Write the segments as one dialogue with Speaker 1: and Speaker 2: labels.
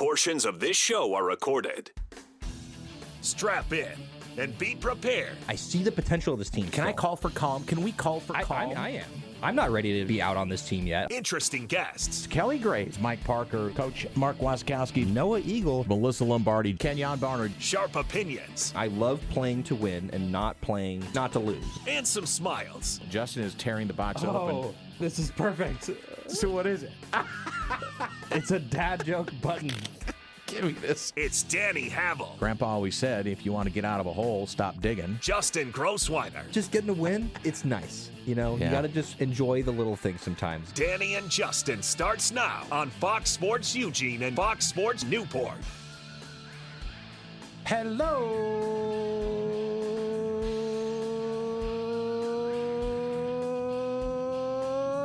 Speaker 1: Portions of this show are recorded. Strap in and be prepared.
Speaker 2: I see the potential of this team.
Speaker 3: Can I call for calm? Can we call for calm?
Speaker 2: I am. I'm not ready to be out on this team yet.
Speaker 1: Interesting guests.
Speaker 3: Kelly Graves, Mike Parker, Coach Mark Waskowski,
Speaker 2: Noah Eagle.
Speaker 3: Melissa Lombardi, Kenyon Barnard.
Speaker 1: Sharp opinions.
Speaker 2: I love playing to win and not playing not to lose.
Speaker 1: And some smiles.
Speaker 3: Justin is tearing the box open.
Speaker 2: This is perfect.
Speaker 3: So what is it?
Speaker 2: It's a dad joke button.
Speaker 3: Give me this.
Speaker 1: It's Danny Havel.
Speaker 3: Grandpa always said, if you want to get out of a hole, stop digging.
Speaker 1: Justin Grossweiner.
Speaker 2: Just getting a win, it's nice. You know,
Speaker 3: Yeah.
Speaker 2: you got to just enjoy the little things sometimes.
Speaker 1: Danny and Justin starts now on Fox Sports Eugene and Fox Sports Newport.
Speaker 3: Hello,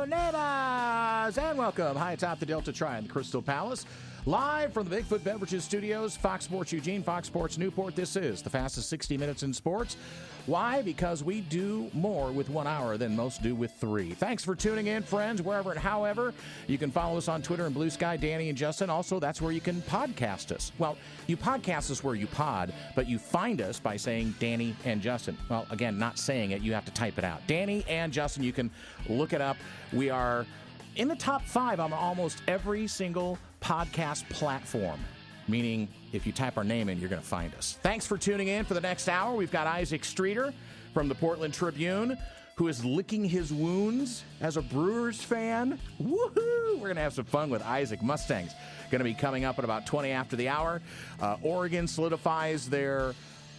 Speaker 3: neighbors, and welcome high atop the Delta Triad, the Crystal Palace. Live from the Bigfoot Beverages Studios, Fox Sports Eugene, Fox Sports Newport. This is the fastest 60 minutes in sports. Why? Because we do more with 1 hour than most do with 3. Thanks for tuning in, friends, wherever and however. You can follow us on Twitter and Blue Sky, Danny and Justin. Also, that's where you can podcast us. Well, you podcast us where you pod, but you find us by saying Danny and Justin. Well, again, not saying it. You have to type it out. Danny and Justin, you can look it up. We are in the top 5 on almost every single podcast platform, meaning if you type our name in, you're going to find us. Thanks for tuning in for the next hour. We've got Isaac Streeter from the Portland Tribune, who is licking his wounds as a Brewers fan. Woohoo! We're going to have some fun with Isaac. Mustangs going to be coming up at about 20 after the hour. Oregon solidifies their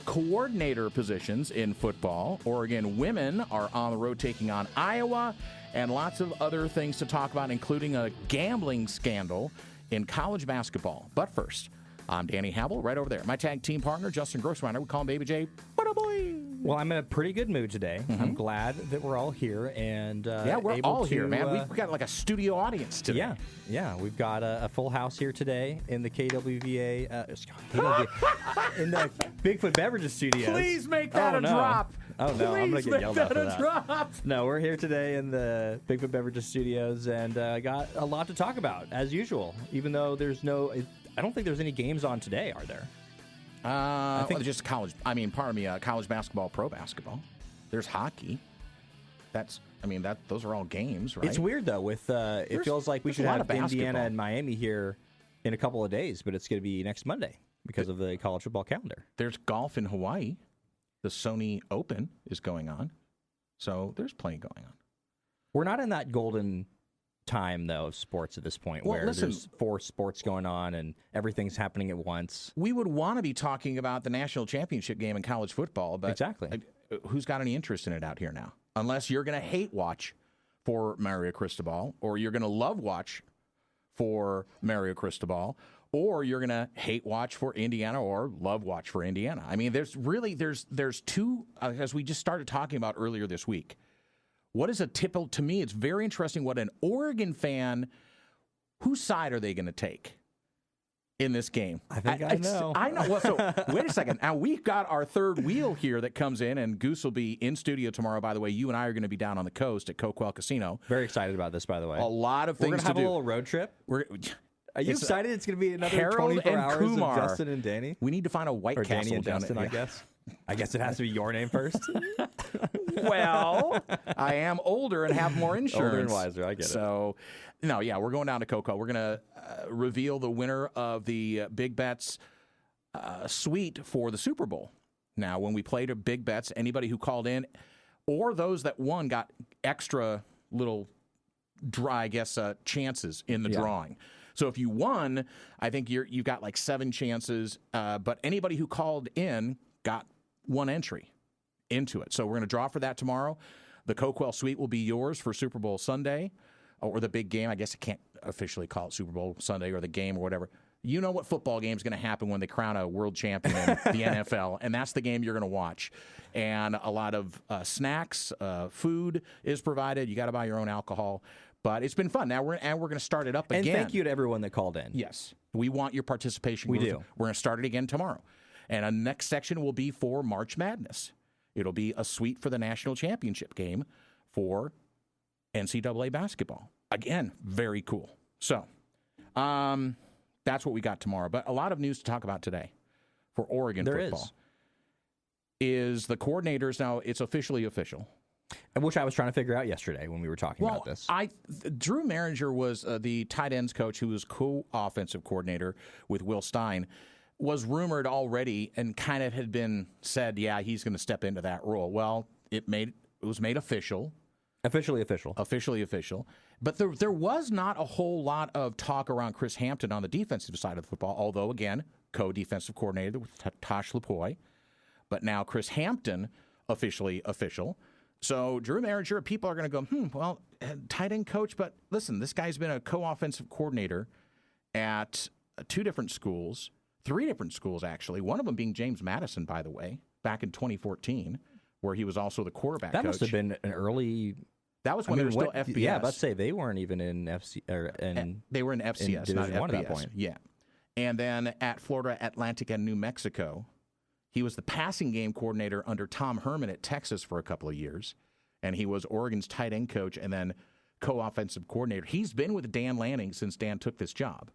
Speaker 3: coordinator positions in football. Oregon women are on the road taking on Iowa, and lots of other things to talk about, including a gambling scandal in college basketball. But first, I'm Danny Havel, right over there. My tag team partner, Justin Grossweiner. We call him Baby J. What a boy!
Speaker 2: Well, I'm in a pretty good mood today. Mm-hmm. I'm glad that we're all here and
Speaker 3: yeah, we're
Speaker 2: able
Speaker 3: all
Speaker 2: to,
Speaker 3: here, man. We've got like a studio audience today.
Speaker 2: Yeah. We've got a full house here today in the KWVA, in the Bigfoot Beverages Studios.
Speaker 3: Please make that a drop.
Speaker 2: Oh no, I'm gonna get yelled at for that.
Speaker 3: Drop.
Speaker 2: No, we're here today in the Bigfoot Beverages Studios, and I got a lot to talk about as usual. Even though I don't think there's any games on today, are there?
Speaker 3: I think just college. College basketball, pro basketball. There's hockey. Those are all games, right?
Speaker 2: It's weird though. With it feels like we should have Indiana and Miami here in a couple of days, but it's going to be next Monday because of the college football calendar.
Speaker 3: There's golf in Hawaii. The Sony Open is going on, so there's plenty going on.
Speaker 2: We're not in that golden time, though, of sports at this point, there's 4 sports going on and everything's happening at once.
Speaker 3: We would want to be talking about the national championship game in college football, but
Speaker 2: exactly,
Speaker 3: who's got any interest in it out here now? Unless you're going to hate watch for Mario Cristobal, or you're going to love watch for Mario Cristobal, or you're going to hate watch for Indiana or love watch for Indiana. I mean, there's two, as we just started talking about earlier this week. What is a typical, to me, it's very interesting what an Oregon fan, whose side are they going to take in this game?
Speaker 2: I think I know.
Speaker 3: I know. Well, so wait a second. Now, we've got our third wheel here that comes in, and Goose will be in studio tomorrow. By the way, you and I are going to be down on the coast at Coquel Casino.
Speaker 2: Very excited about this, by the way.
Speaker 3: A lot of things to do.
Speaker 2: We're going to have a little road trip. Are you excited? It's going to be another
Speaker 3: Harold
Speaker 2: 24
Speaker 3: and
Speaker 2: hours
Speaker 3: Kumar.
Speaker 2: of Justin and Danny?
Speaker 3: We need to find a White
Speaker 2: or
Speaker 3: Castle
Speaker 2: Danny and
Speaker 3: down
Speaker 2: Justin,
Speaker 3: at,
Speaker 2: I guess. I guess it has to be your name first.
Speaker 3: Well, I am older and have more insurance.
Speaker 2: Older and wiser, I get it.
Speaker 3: So, no, yeah, we're going down to Coquel. We're going to reveal the winner of the Big Bets suite for the Super Bowl. Now, when we played Big Bets, anybody who called in or those that won got extra little chances in the drawing. So if you won, I think you've got like 7 chances, but anybody who called in got 1 entry into it. So we're going to draw for that tomorrow. The Coquel Suite will be yours for Super Bowl Sunday, or the big game. I guess I can't officially call it Super Bowl Sunday or the game or whatever. You know what football game is going to happen when they crown a world champion in the NFL, and that's the game you're going to watch. And a lot of snacks, food is provided. You got to buy your own alcohol. But it's been fun. Now we're going to start it up again.
Speaker 2: And thank you to everyone that called in.
Speaker 3: Yes. We want your participation.
Speaker 2: We do.
Speaker 3: We're going to start it again tomorrow. And a next section will be for March Madness. It'll be a suite for the national championship game for NCAA basketball. Again, very cool. So, That's what we got tomorrow. But a lot of news to talk about today for Oregon football. Is the coordinators now? It's officially official.
Speaker 2: Which I was trying to figure out yesterday when we were talking about this.
Speaker 3: Drew Maringer was the tight ends coach who was co-offensive coordinator with Will Stein, was rumored already and kind of had been said, yeah, he's going to step into that role. Well, it was made official. Officially official. But there was not a whole lot of talk around Chris Hampton on the defensive side of the football, although, again, co-defensive coordinator with Tosh Lupoi. But now Chris Hampton officially official. So Drew Maringer, people are going to go, well, tight end coach, but listen, this guy's been a co-offensive coordinator at 2 different schools, 3 different schools, actually, one of them being James Madison, by the way, back in 2014, where he was also the quarterback coach.
Speaker 2: That must have been an early...
Speaker 3: That was when they were still FBS.
Speaker 2: Yeah, let's say they weren't even in FC...
Speaker 3: they were in FCS, not FBS. At that point. Yeah. And then at Florida Atlantic and New Mexico, he was the passing game coordinator under Tom Herman at Texas for a couple of years, and he was Oregon's tight end coach and then co-offensive coordinator. He's been with Dan Lanning since Dan took this job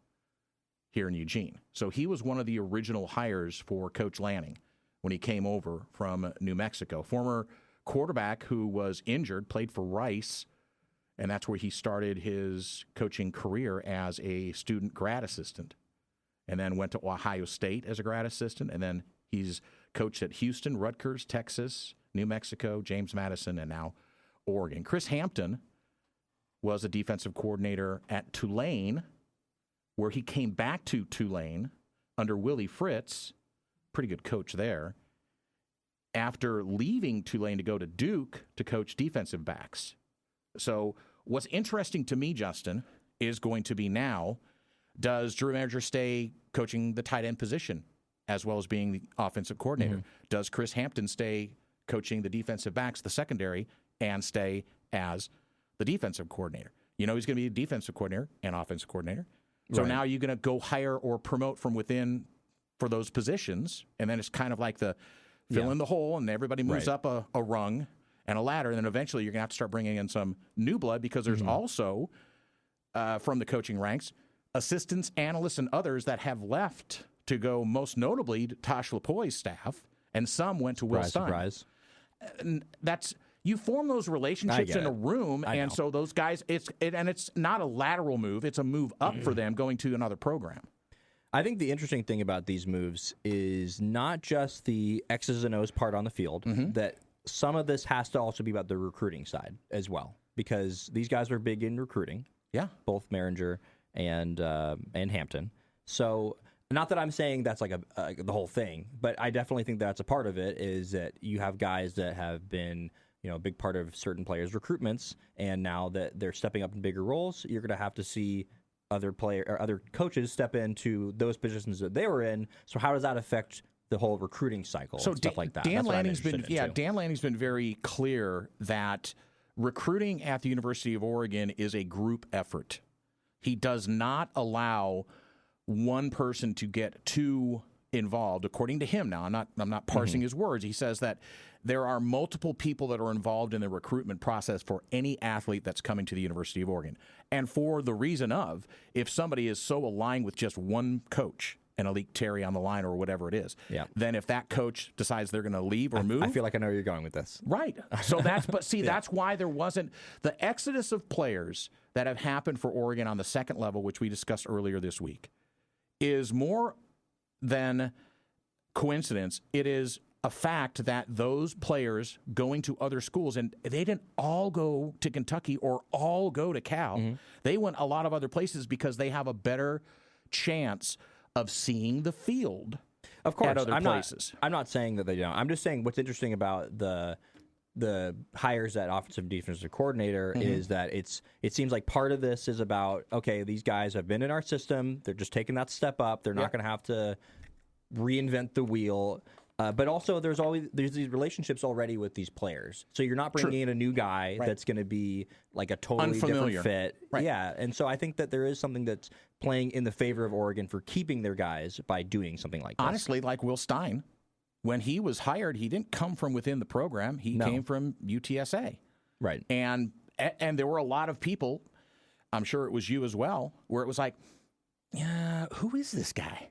Speaker 3: here in Eugene. So he was one of the original hires for Coach Lanning when he came over from New Mexico. Former quarterback who was injured, played for Rice, and that's where he started his coaching career as a student grad assistant, and then went to Ohio State as a grad assistant, and then he's coached at Houston, Rutgers, Texas, New Mexico, James Madison, and now Oregon. Chris Hampton was a defensive coordinator at Tulane, where he came back to Tulane under Willie Fritz, pretty good coach there, after leaving Tulane to go to Duke to coach defensive backs. So what's interesting to me, Justin, is going to be now, does Drew Maringer stay coaching the tight end position as well as being the offensive coordinator? Mm-hmm. Does Chris Hampton stay coaching the defensive backs, the secondary, and stay as the defensive coordinator? You know he's going to be a defensive coordinator and offensive coordinator. So now you're going to go hire or promote from within for those positions, and then it's kind of like the fill in the hole, and everybody moves up a rung and a ladder, and then eventually you're going to have to start bringing in some new blood because there's also, from the coaching ranks, assistants, analysts, and others that have left to go most notably to Tosh Lupoi's staff, and some went to Will Stein.
Speaker 2: Surprise.
Speaker 3: And you form those relationships in a room, and so those guys, it's not a lateral move, it's a move up for them going to another program.
Speaker 2: I think the interesting thing about these moves is not just the X's and O's part on the field, that some of this has to also be about the recruiting side as well, because these guys are big in recruiting. Yeah. Both Maringer and Hampton. So not that I'm saying that's like the whole thing, but I definitely think that's a part of it, is that you have guys that have been, a big part of certain players' recruitments, and now that they're stepping up in bigger roles, you're going to have to see other coaches step into those positions that they were in. So how does that affect the whole recruiting cycle and stuff like that?
Speaker 3: Dan Lanning's been very clear that recruiting at the University of Oregon is a group effort. He does not allow one person to get too involved, according to him. Now, I'm not parsing his words. He says that there are multiple people that are involved in the recruitment process for any athlete that's coming to the University of Oregon. And for the reason of, if somebody is so aligned with just one coach, an Alik Terry on the line or whatever it is, then if that coach decides they're going to leave or move.
Speaker 2: I feel like I know where you're going with this.
Speaker 3: Right. So that's why there wasn't the exodus of players that have happened for Oregon on the second level, which we discussed earlier this week, is more than coincidence. It is a fact that those players going to other schools, and they didn't all go to Kentucky or all go to Cal. They went a lot of other places because they have a better chance of seeing the field at other places.
Speaker 2: I'm not saying that they don't. I'm just saying what's interesting about the hires at offensive and defensive coordinator is that it seems like part of this is about, okay, these guys have been in our system. They're just taking that step up. They're not going to have to reinvent the wheel. But also, there's these relationships already with these players. So you're not bringing in a new guy that's going to be like a totally different fit. Right. Yeah, and so I think that there is something that's playing in the favor of Oregon for keeping their guys by doing something like this.
Speaker 3: Honestly, like Will Stein, when he was hired, he didn't come from within the program. He came from UTSA.
Speaker 2: Right.
Speaker 3: And there were a lot of people, I'm sure it was you as well, where it was like, Who is this guy?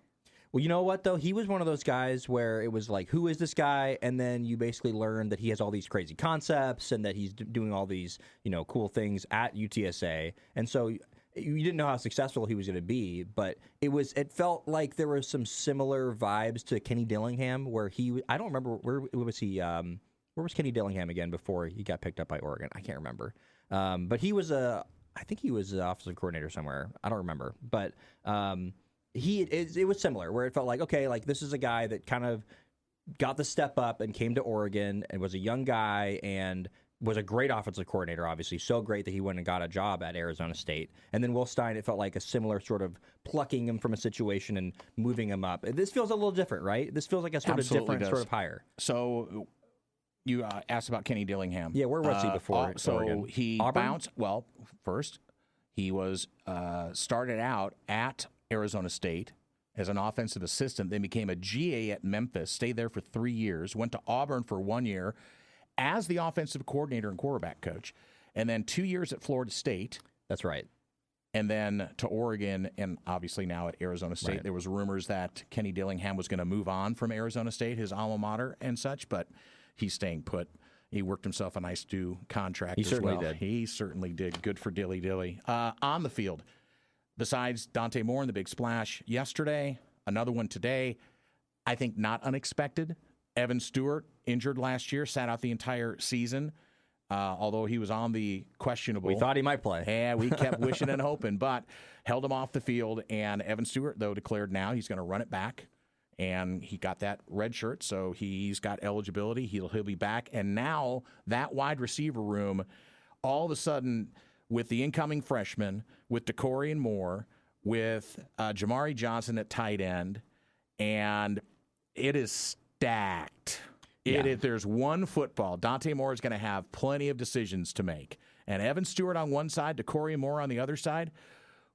Speaker 2: Well, you know what, though? He was one of those guys where it was like, who is this guy? And then you basically learn that he has all these crazy concepts and that he's doing all these, cool things at UTSA. And so you didn't know how successful he was going to be, but it felt like there were some similar vibes to Kenny Dillingham, where I don't remember, where was he, where was Kenny Dillingham again before he got picked up by Oregon? I can't remember. But he was I think he was the offensive coordinator somewhere. I don't remember. But it was similar, where it felt like, okay, like this is a guy that kind of got the step up and came to Oregon and was a young guy and was a great offensive coordinator, obviously. So great that he went and got a job at Arizona State. And then Will Stein, it felt like a similar sort of plucking him from a situation and moving him up. This feels a little different, right? This feels like a sort
Speaker 3: Absolutely
Speaker 2: of different sort of hire.
Speaker 3: So you asked about Kenny Dillingham.
Speaker 2: Yeah, where was he before?
Speaker 3: So
Speaker 2: Oregon?
Speaker 3: he
Speaker 2: Auburn?
Speaker 3: bounced. Well, first, he was started out at Arizona State as an offensive assistant, then became a GA at Memphis, stayed there for 3 years, went to Auburn for 1 year as the offensive coordinator and quarterback coach, and then 2 years at Florida State.
Speaker 2: That's right.
Speaker 3: And then to Oregon, and obviously now at Arizona State. Right. There was rumors that Kenny Dillingham was going to move on from Arizona State, his alma mater and such, but he's staying put. He worked himself a nice new contract
Speaker 2: He
Speaker 3: as
Speaker 2: certainly
Speaker 3: well.
Speaker 2: did.
Speaker 3: He certainly did. Good for Dilly. On the field, besides Dante Moore and the big splash yesterday, another one today, I think not unexpected. Evan Stewart, injured last year, sat out the entire season, although he was on the questionable.
Speaker 2: We thought he might play.
Speaker 3: Yeah, we kept wishing and hoping, but held him off the field. And Evan Stewart, though, declared now he's going to run it back. And he got that red shirt, so he's got eligibility. He'll be back. And now that wide receiver room, all of a sudden, with the incoming freshman, with DeCorian Moore, with Jamari Johnson at tight end, and it is stacked. There's one football. Dante Moore is going to have plenty of decisions to make. And Evan Stewart on one side, DeCorian Moore on the other side.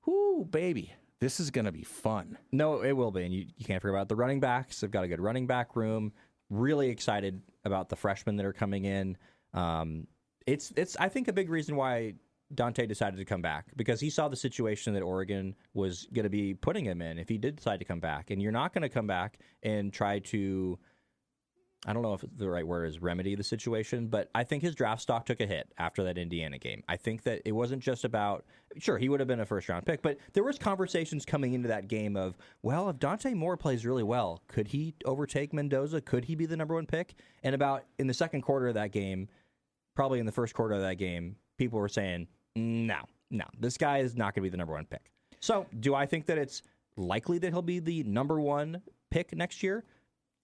Speaker 3: Whoo, baby. This is going to be fun.
Speaker 2: No, it will be. And you can't forget about the running backs. They've got a good running back room. Really excited about the freshmen that are coming in. It's I think, a big reason why Dante decided to come back, because he saw the situation that Oregon was going to be putting him in if he did decide to come back. And you're not going to come back and try to, I don't know if the right word is remedy the situation, but I think his draft stock took a hit after that Indiana game. I think that it wasn't just about, sure, he would have been a first-round pick, but there was conversations coming into that game of, well, if Dante Moore plays really well, could he overtake Mendoza? Could he be the number one pick? And about in the second quarter of that game, probably in the first quarter of that game, people were saying, no, this guy is not going to be the number one pick. So do I think that it's likely that he'll be the number one pick next year?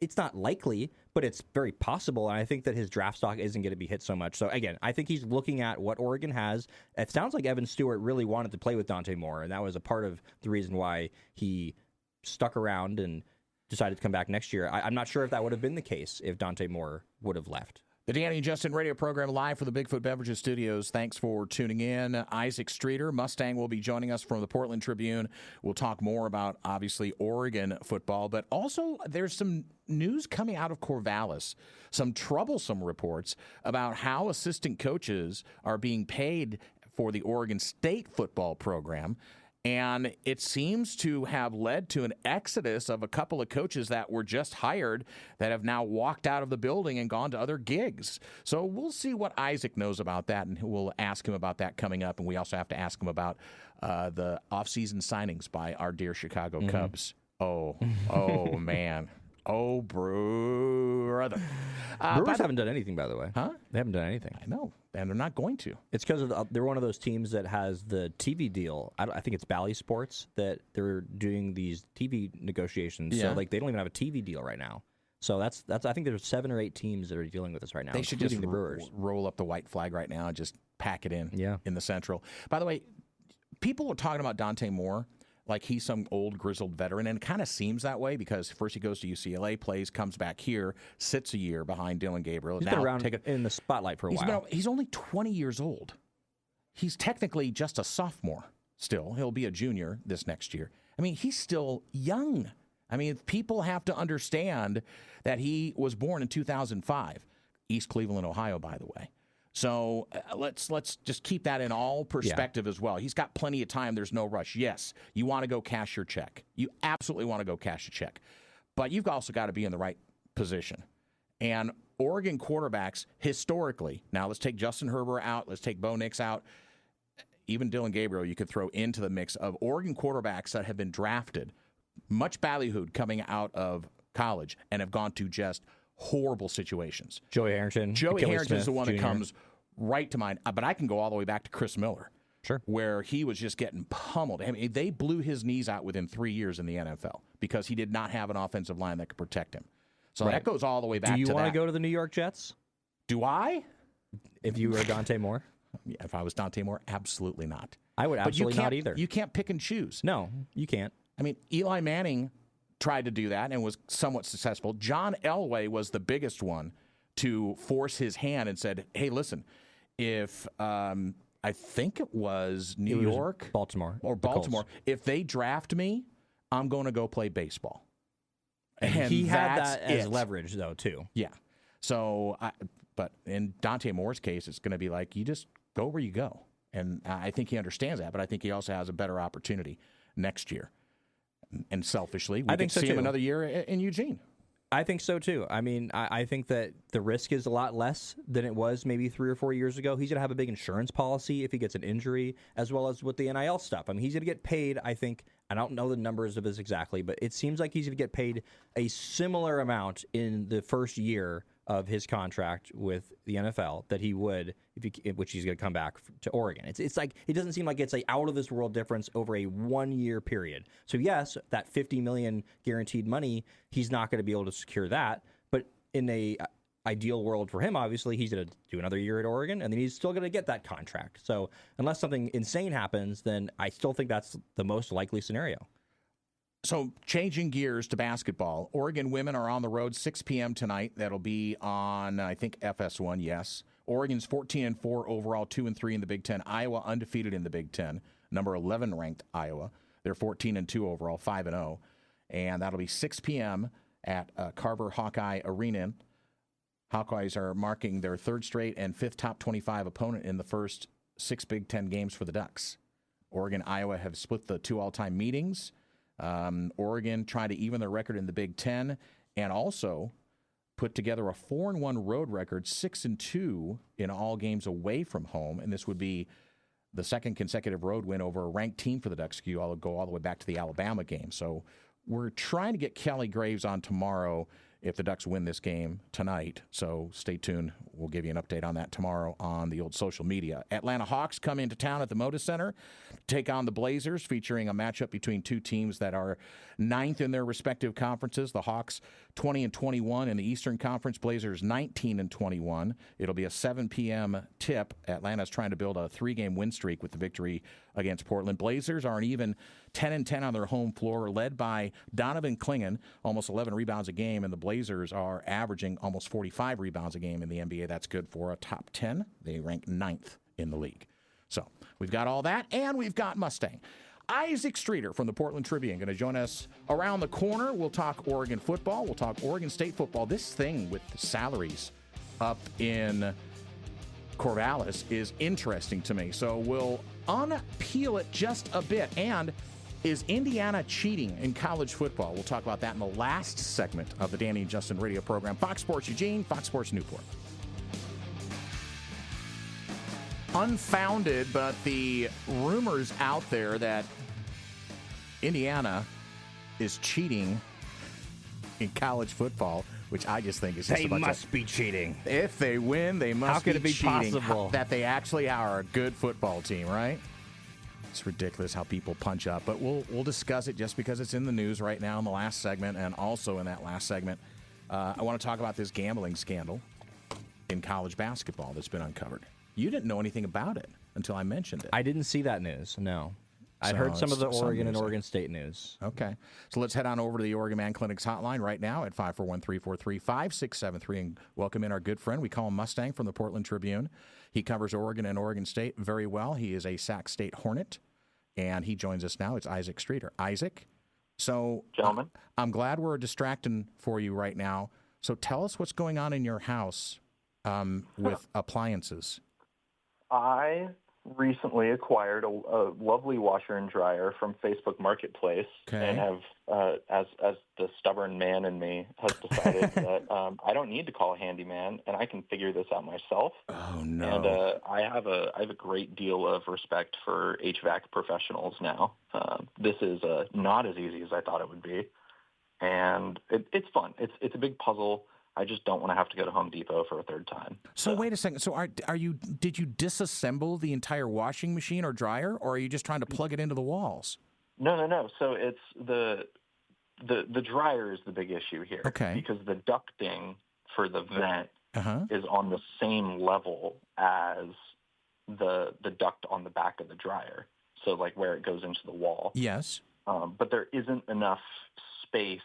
Speaker 2: It's not likely, but it's very possible, and I think that his draft stock isn't going to be hit so much. So, again, I think he's looking at what Oregon has. It sounds like Evan Stewart really wanted to play with Dante Moore, and that was a part of the reason why he stuck around and decided to come back next year. I'm not sure if that would have been the case if Dante Moore would have left.
Speaker 3: The Danny and Justin radio program live from the Bigfoot Beverages studios. Thanks for tuning in. Isaac Streeter, Mustang, will be joining us from the Portland Tribune. We'll talk more about, obviously, Oregon football, but also there's some news coming out of Corvallis, some troublesome reports about how assistant coaches are being paid for the Oregon State football program. And it seems to have led to an exodus of a couple of coaches that were just hired that have now walked out of the building and gone to other gigs. So we'll see what Isaac knows about that, and we'll ask him about that coming up. And we also have to ask him about the offseason signings by our dear Chicago Cubs. Oh, man. Oh, brother.
Speaker 2: Brewers haven't done anything, by the way.
Speaker 3: Huh?
Speaker 2: They haven't done anything.
Speaker 3: I know, and they're not going to.
Speaker 2: It's because they're one of those teams that has the TV deal. I think it's Bally Sports that they're doing these TV negotiations.
Speaker 3: Yeah.
Speaker 2: So they don't even have a TV deal right now. So that's I think there's 7 or 8 teams that are dealing with this right now.
Speaker 3: They should just
Speaker 2: the Brewers.
Speaker 3: roll up the white flag right now and just pack it in.
Speaker 2: Yeah.
Speaker 3: In the Central. By the way, people are talking about Dante Moore like he's some old grizzled veteran, and it kind of seems that way because first he goes to UCLA, plays, comes back here, sits a year behind Dylan Gabriel.
Speaker 2: He's been around in the spotlight for a while.
Speaker 3: He's only 20 years old. He's technically just a sophomore still. He'll be a junior this next year. I mean, he's still young. I mean, people have to understand that he was born in 2005, East Cleveland, Ohio, by the way. So let's just keep that in all perspective as well. He's got plenty of time. There's no rush. Yes, you want to go cash your check. You absolutely want to go cash your check. But you've also got to be in the right position. And Oregon quarterbacks, historically, now let's take Justin Herbert out, let's take Bo Nix out, even Dylan Gabriel you could throw into the mix of Oregon quarterbacks that have been drafted, much ballyhooed coming out of college, and have gone to just horrible situations.
Speaker 2: Joey Harrington.
Speaker 3: Joey Harrington is the one
Speaker 2: Jr.
Speaker 3: that comes right to mind, but I can go all the way back to Chris Miller.
Speaker 2: Sure.
Speaker 3: Where he was just getting pummeled. I mean, they blew his knees out within 3 years in the NFL because he did not have an offensive line that could protect him. So that goes all the way back to that.
Speaker 2: Do you want to go to the New York Jets?
Speaker 3: Do I?
Speaker 2: If you were Dante Moore?
Speaker 3: Yeah, if I was Dante Moore, absolutely not.
Speaker 2: I would absolutely not either.
Speaker 3: You can't pick and choose.
Speaker 2: No, you can't.
Speaker 3: I mean, Eli Manning tried to do that and was somewhat successful. John Elway was the biggest one to force his hand and said, hey, listen, if I think it was New York.
Speaker 2: Baltimore.
Speaker 3: Or Baltimore. If they draft me, I'm going to go play baseball.
Speaker 2: And he had that as leverage, though, too.
Speaker 3: Yeah. So, but in Dante Moore's case, it's going to be like, you just go where you go. And I think he understands that, but I think he also has a better opportunity next year. And selfishly, we can see him another year in Eugene.
Speaker 2: I think so, too. I mean, I think that the risk is a lot less than it was maybe 3 or 4 years ago. He's going to have a big insurance policy if he gets an injury, as well as with the NIL stuff. I mean, he's going to get paid, I think, I don't know the numbers of this exactly, but it seems like he's going to get paid a similar amount in the first year of his contract with the NFL that he would, which he's going to come back to Oregon. It's like, it doesn't seem like it's an out of this world difference over a 1 year period. So yes, that $50 million guaranteed money, he's not going to be able to secure that. But in a ideal world for him, obviously, he's going to do another year at Oregon, and then he's still going to get that contract. So unless something insane happens, then I still think that's the most likely scenario.
Speaker 3: So changing gears to basketball, Oregon women are on the road 6 p.m. tonight. That'll be on, I think, FS1, yes. Oregon's 14-4 overall, 2-3 in the Big Ten. Iowa undefeated in the Big Ten, number 11 ranked Iowa. They're 14-2 overall, 5-0. And that'll be 6 p.m. at Carver Hawkeye Arena. Hawkeyes are marking their third straight and fifth top 25 opponent in the first 6 Big Ten games for the Ducks. Oregon, Iowa have split the 2 all-time meetings. Oregon trying to even their record in the Big Ten and also put together a 4-1 road record, 6-2 in all games away from home. And this would be the second consecutive road win over a ranked team for the Ducks. I'll go all the way back to the Alabama game. So we're trying to get Kelly Graves on tomorrow if the Ducks win this game tonight. So stay tuned. We'll give you an update on that tomorrow on the old social media. Atlanta Hawks come into town at the Moda Center to take on the Blazers, featuring a matchup between two teams that are ninth in their respective conferences. The Hawks 20-21 in the Eastern Conference, Blazers 19-21. It'll be a 7 p.m. tip. Atlanta's trying to build a 3-game win streak with the victory against Portland. Blazers are an even 10-10 on their home floor, led by Donovan Clingan, almost 11 rebounds a game, and the Blazers are averaging almost 45 rebounds a game in the NBA. That's good for a top 10. They rank 9th in the league. So we've got all that, and we've got Mustang. Isaac Streeter from the Portland Tribune going to join us around the corner. We'll talk Oregon football. We'll talk Oregon State football. This thing with the salaries up in Corvallis is interesting to me. So we'll unpeel it just a bit. And is Indiana cheating in college football? We'll talk about that in the last segment of the Danny and Justin radio program. Fox Sports Eugene, Fox Sports Newport. Unfounded, but the rumors out there that Indiana is cheating in college football, which I just think is just
Speaker 2: they must be cheating.
Speaker 3: If they win, they must
Speaker 2: How could it be
Speaker 3: cheating.
Speaker 2: possible
Speaker 3: That they actually are a good football team, right? It's ridiculous how people punch up, but we'll discuss it just because it's in the news right now in the last segment, and also in that last segment, I want to talk about this gambling scandal in college basketball that's been uncovered. You didn't know anything about it until I mentioned it.
Speaker 2: I didn't see that news, no. I'd heard some of the Oregon and Oregon State news.
Speaker 3: Okay. So let's head on over to the Oregon Man Clinic's hotline right now at 541-343-5673 and welcome in our good friend. We call him Mustang from the Portland Tribune. He covers Oregon and Oregon State very well. He is a Sac State Hornet, and he joins us now. It's Isaac Streeter. Isaac, so
Speaker 4: gentlemen,
Speaker 3: I'm glad we're distracting for you right now. So tell us what's going on in your house with appliances.
Speaker 4: I recently acquired a lovely washer and dryer from Facebook Marketplace, and have, as the stubborn man in me, has decided that I don't need to call a handyman, and I can figure this out myself.
Speaker 3: Oh no!
Speaker 4: And I have a great deal of respect for HVAC professionals now. This is not as easy as I thought it would be, and it's fun. It's a big puzzle. I just don't want to have to go to Home Depot for a third time.
Speaker 3: So wait a second. So did you disassemble the entire washing machine or dryer, or are you just trying to plug it into the walls?
Speaker 4: No. So it's the dryer is the big issue here.
Speaker 3: Okay.
Speaker 4: Because the ducting for the vent is on the same level as the duct on the back of the dryer. So like where it goes into the wall.
Speaker 3: Yes.
Speaker 4: But there isn't enough space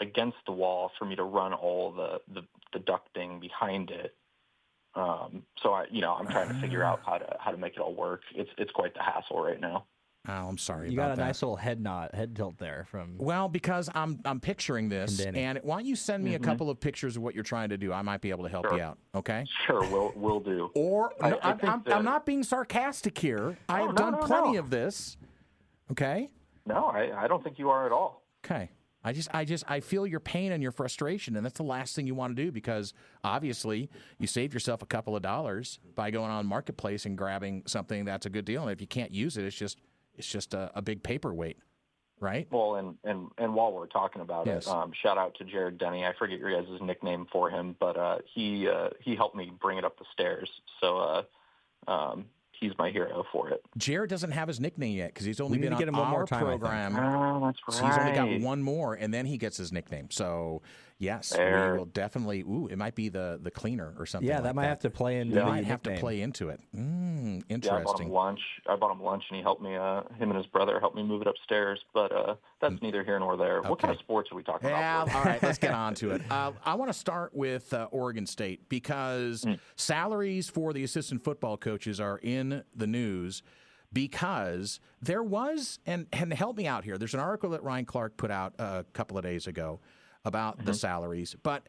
Speaker 4: against the wall for me to run all the ducting behind it. So I'm trying to figure out how to make it all work. It's quite the hassle right now.
Speaker 3: Oh, I'm sorry.
Speaker 2: You
Speaker 3: about
Speaker 2: got a
Speaker 3: that.
Speaker 2: nice little head tilt there from.
Speaker 3: Well, because I'm picturing this,
Speaker 2: Danny.
Speaker 3: and why don't you send me a couple of pictures of what you're trying to do? I might be able to help you out. Okay.
Speaker 4: Sure, we'll do.
Speaker 3: Or I'm not being sarcastic here. I have done plenty of this. Okay.
Speaker 4: No, I don't think you are at all.
Speaker 3: Okay. I feel your pain and your frustration, and that's the last thing you want to do, because obviously you saved yourself a couple of dollars by going on Marketplace and grabbing something that's a good deal. And if you can't use it, it's just a big paperweight, right?
Speaker 4: Well, and while we're talking about
Speaker 3: Yes.
Speaker 4: it, shout out to Jared Denny. I forget your guys' nickname for him, but he helped me bring it up the stairs. So he's my hero for it.
Speaker 3: Jared doesn't have his nickname yet because he's only
Speaker 2: We need
Speaker 3: been
Speaker 2: to get
Speaker 3: on
Speaker 2: him one
Speaker 3: our
Speaker 2: more time, I think.
Speaker 3: program.
Speaker 4: Oh, that's right.
Speaker 3: So he's only got one more, and then he gets his nickname. So, yes, we will definitely. Ooh, it might be the cleaner or something.
Speaker 2: Yeah,
Speaker 3: like
Speaker 2: that might have to play into the
Speaker 3: might have to
Speaker 2: nickname.
Speaker 3: play into it.
Speaker 4: Yeah,
Speaker 3: Interesting.
Speaker 4: I bought him lunch, and he helped me. Him and his brother helped me move it upstairs. But that's neither here nor there. What kind of sports are we talking
Speaker 3: Yeah,
Speaker 4: about?
Speaker 3: all right, let's get on to it. I want to start with Oregon State, because salaries for the assistant football coaches are in the news, because there was, and help me out here, there's an article that Ryan Clark put out a couple of days ago about the salaries. But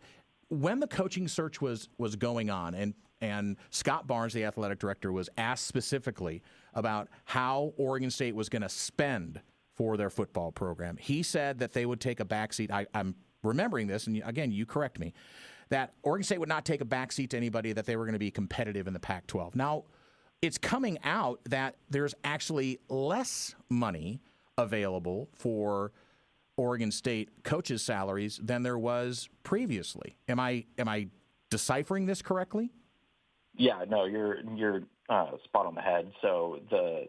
Speaker 3: when the coaching search was going on, and Scott Barnes, the athletic director, was asked specifically about how Oregon State was going to spend for their football program, he said that they would take a backseat. I'm remembering this, and again, you correct me, that Oregon State would not take a backseat to anybody, that they were going to be competitive in the Pac-12. Now, it's coming out that there's actually less money available for Oregon State coaches' salaries than there was previously. Am I deciphering this correctly?
Speaker 4: Yeah, no, you're spot on the head. So the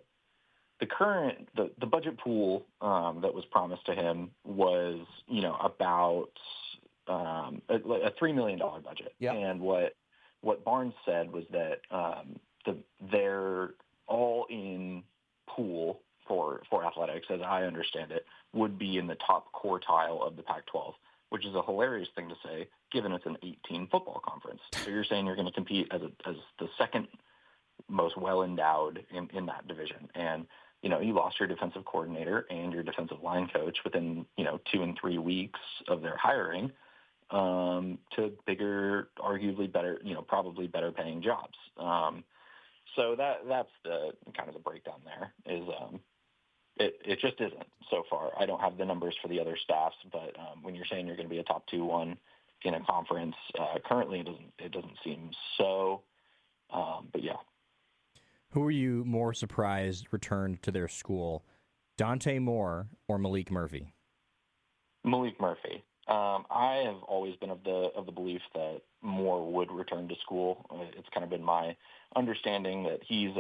Speaker 4: current the budget pool that was promised to him was about a $3 million budget.
Speaker 3: Yep.
Speaker 4: And what Barnes said was that their all-in pool for athletics, as I understand it, would be in the top quartile of the Pac-12, which is a hilarious thing to say, given it's an 18 football conference. So you're saying you're going to compete as the second most well-endowed in that division. And, you lost your defensive coordinator and your defensive line coach within, 2 and 3 weeks of their hiring to bigger, arguably better, probably better paying jobs. So that's the kind of the breakdown there is it just isn't so far. I don't have the numbers for the other staffs, but when you're saying you're going to be a top 2-1 in a conference, currently it doesn't seem so. But yeah.
Speaker 2: Who are you more surprised returned to their school, Dante Moore or Malik Murphy?
Speaker 4: Malik Murphy. I have always been of the belief that Moore would return to school. It's kind of been my understanding that he's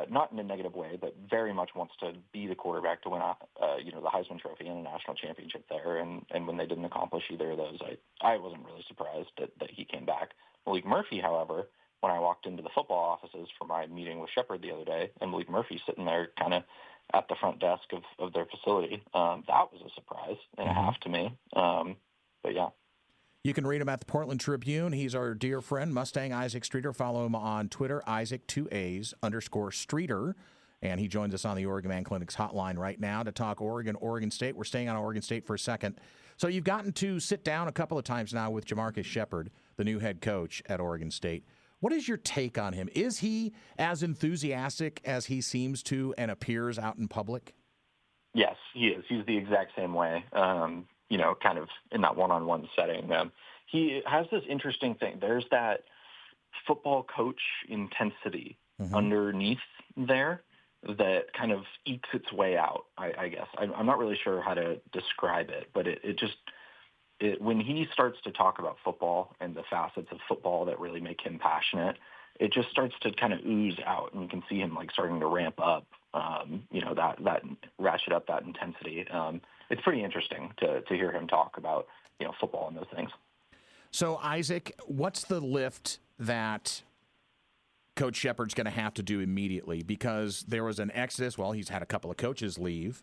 Speaker 4: not in a negative way, but very much wants to be the quarterback to win the Heisman Trophy and a national championship there. And when they didn't accomplish either of those, I wasn't really surprised that he came back. Malik Murphy, however, when I walked into the football offices for my meeting with Shepard the other day, and Malik Murphy sitting there kind of at the front desk of their facility, that was a surprise and a half to me. But yeah.
Speaker 3: You can read him at the Portland Tribune. He's our dear friend, Mustang Isaac Streeter. Follow him on Twitter, Isaac2A's_Streeter. And he joins us on the Oregon Man Clinic's hotline right now to talk Oregon State. We're staying on Oregon State for a second. So you've gotten to sit down a couple of times now with Jamarcus Shepard, the new head coach at Oregon State. What is your take on him? Is he as enthusiastic as he seems to and appears out in public?
Speaker 4: Yes, he is. He's the exact same way, kind of in that one-on-one setting. He has this interesting thing. There's that football coach intensity underneath there that kind of ekes its way out, I guess. I'm not really sure how to describe it, but when he starts to talk about football and the facets of football that really make him passionate, it just starts to kind of ooze out, and you can see him like starting to ramp up, that ratchet up that intensity. It's pretty interesting to hear him talk about, football and those things.
Speaker 3: So, Isaac, what's the lift that Coach Shepard's going to have to do immediately? Because there was an exodus. Well, he's had a couple of coaches leave,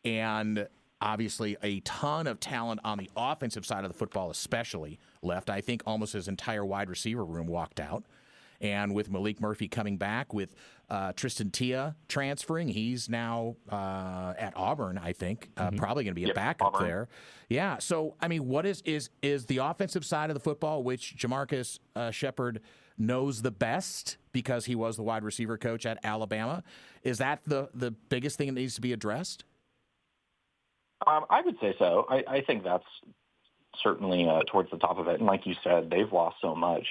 Speaker 3: and obviously a ton of talent on the offensive side of the football especially left. I think almost his entire wide receiver room walked out. And with Malik Murphy coming back, with Tristan Tia transferring, he's now at Auburn, I think, probably going to be a backup Auburn there. Yeah. So, I mean, what is the offensive side of the football, which Jamarcus Shepard knows the best because he was the wide receiver coach at Alabama? Is that the biggest thing that needs to be addressed?
Speaker 4: I would say so. I think that's certainly towards the top of it. And like you said, they've lost so much.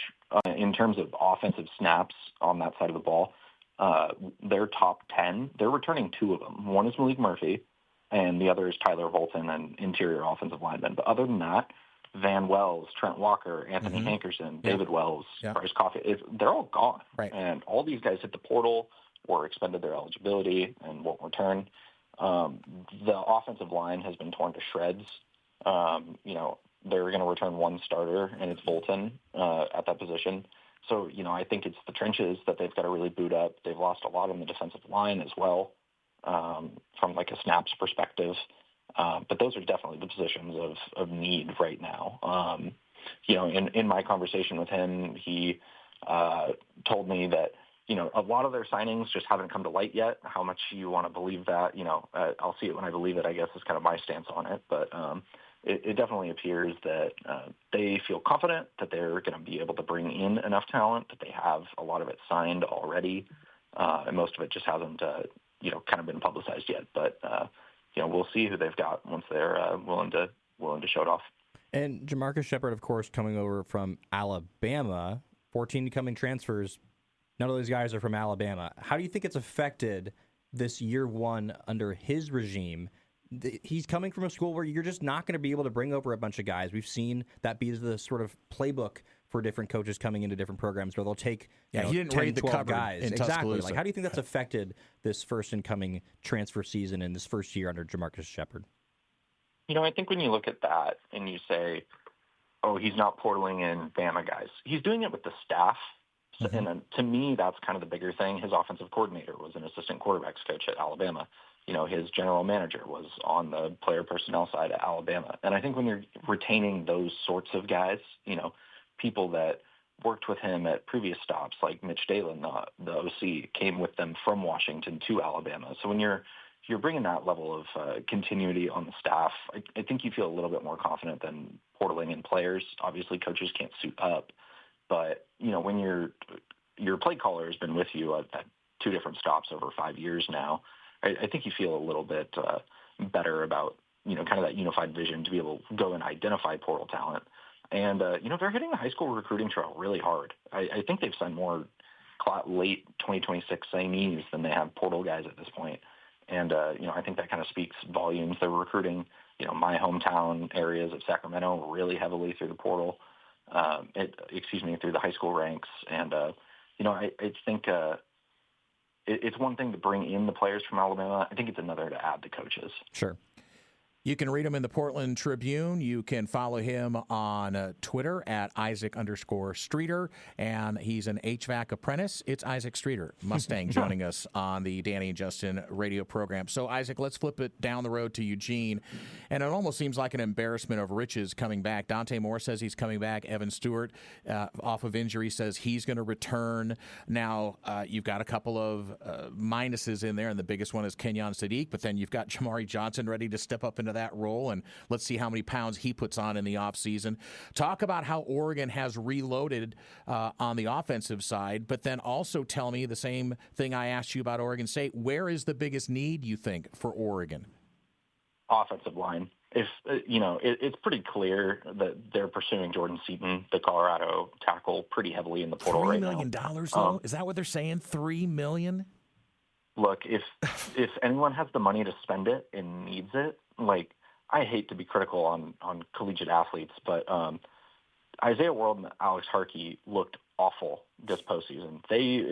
Speaker 4: In terms of offensive snaps on that side of the ball, their top 10, they're returning 2 of them. One is Malik Murphy, and the other is Tyler Volton, an interior offensive lineman. But other than that, Van Wells, Trent Walker, Anthony Hankerson, David Wells, Bryce Coffey, they're all gone.
Speaker 3: Right.
Speaker 4: And all these guys hit the portal or expended their eligibility and won't return. The offensive line has been torn to shreds. They're going to return one starter, and it's Volton at that position. So, I think it's the trenches that they've got to really boot up. They've lost a lot on the defensive line as well, from like a snaps perspective. But those are definitely the positions of need right now. In my conversation with him, he told me that, a lot of their signings just haven't come to light yet. How much you want to believe that, I'll see it when I believe it, I guess, is kind of my stance on it. But it definitely appears that they feel confident that they're going to be able to bring in enough talent, that they have a lot of it signed already. And most of it just hasn't, kind of been publicized yet. But, we'll see who they've got once they're willing to show it off.
Speaker 2: And Jamarcus Shepard, of course, coming over from Alabama, 14 incoming transfers. None of those guys are from Alabama. How do you think it's affected this year one under his regime? He's coming from a school where you're just not going to be able to bring over a bunch of guys. We've seen that be the sort of playbook for different coaches coming into different programs where they'll take
Speaker 3: he didn't
Speaker 2: 10,
Speaker 3: raid the
Speaker 2: 12
Speaker 3: cupboard
Speaker 2: guys.
Speaker 3: in
Speaker 2: Exactly.
Speaker 3: Tuscaloosa.
Speaker 2: Like, how do you think that's affected this first incoming transfer season and this first year under Jamarcus Shepard?
Speaker 4: I think when you look at that and you say, oh, he's not portaling in Bama guys, he's doing it with the staff. And to me, that's kind of the bigger thing. His offensive coordinator was an assistant quarterbacks coach at Alabama. His general manager was on the player personnel side at Alabama. And I think when you're retaining those sorts of guys, people that worked with him at previous stops, like Mitch Dalen, the OC, came with them from Washington to Alabama. So when you're bringing that level of continuity on the staff, I think you feel a little bit more confident than portaling in players. Obviously, coaches can't suit up. But, when your play caller has been with you at 2 different stops over 5 years now, I think you feel a little bit better about, kind of that unified vision to be able to go and identify portal talent. And, they're hitting the high school recruiting trail really hard. I think they've signed more late 2026 signees than they have portal guys at this point. And, I think that kind of speaks volumes. They're recruiting, my hometown areas of Sacramento really heavily through the portal. Through the high school ranks. And, I think it's one thing to bring in the players from Alabama. I think it's another to add the coaches.
Speaker 2: Sure.
Speaker 3: You can read him in the Portland Tribune. You can follow him on Twitter at Isaac_Streeter, and he's an HVAC apprentice. It's Isaac Streeter, Mustang, joining us on the Danny and Justin radio program. So, Isaac, let's flip it down the road to Eugene, and it almost seems like an embarrassment of riches coming back. Dante Moore says he's coming back. Evan Stewart, off of injury, says he's going to return. Now, you've got a couple of minuses in there, and the biggest one is Kenyon Sadiq, but then you've got Jamari Johnson ready to step up into that role, and let's see how many pounds he puts on in the offseason. Talk about how Oregon has reloaded on the offensive side, but then also tell me the same thing I asked you about Oregon State. Where is the biggest need, you think, for Oregon?
Speaker 4: Offensive line. If it's pretty clear that they're pursuing Jordan Seaton, the Colorado tackle, pretty heavily in the portal right now.
Speaker 3: $3 million, though? Is that what they're saying? $3 million?
Speaker 4: Look, if anyone has the money to spend it and needs it, like, I hate to be critical on collegiate athletes, but Isaiah World and Alex Harkey looked awful this postseason. They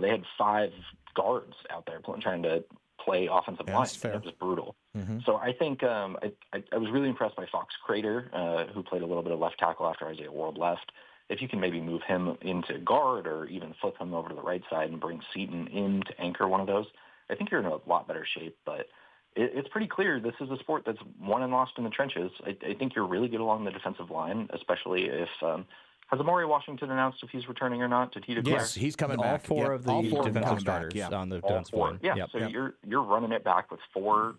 Speaker 4: had 5 guards out there trying to play offensive line. It was brutal. Mm-hmm. So I think I was really impressed by Fox Crater, who played a little bit of left tackle after Isaiah World left. If you can maybe move him into guard or even flip him over to the right side and bring Seaton in to anchor one of those, I think you're in a lot better shape. But it's pretty clear this is a sport that's won and lost in the trenches. I think you're really good along the defensive line, especially if has Amari Washington announced if he's returning or not? Did he declare?
Speaker 3: Yes, he's coming
Speaker 2: all
Speaker 3: back.
Speaker 2: Four of the defensive starters on the defensive line.
Speaker 4: Yeah, yep. So you're running it back with 4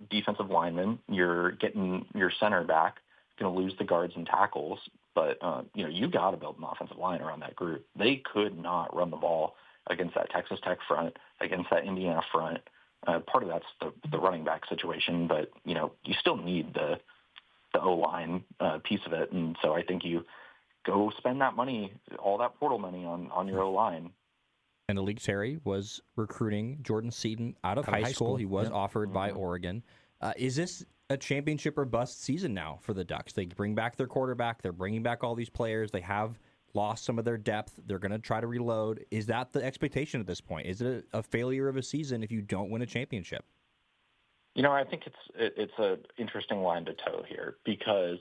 Speaker 4: defensive linemen. You're getting your center back. Going to lose the guards and tackles, but you got to build an offensive line around that group. They could not run the ball against that Texas Tech front, against that Indiana front. Part of that's the running back situation, but you still need the O-line piece of it, and so I think you go spend that money, all that portal money on your O-line.
Speaker 2: And Malik Terry was recruiting Jordan Seaton out of high school. He was offered by Oregon. Is this a championship or bust season now for the Ducks? They bring back their quarterback. They're bringing back all these players. They have lost some of their depth. They're going to try to reload. Is that the expectation at this point? Is it a failure of a season if you don't win a championship?
Speaker 4: I think it's an interesting line to toe here because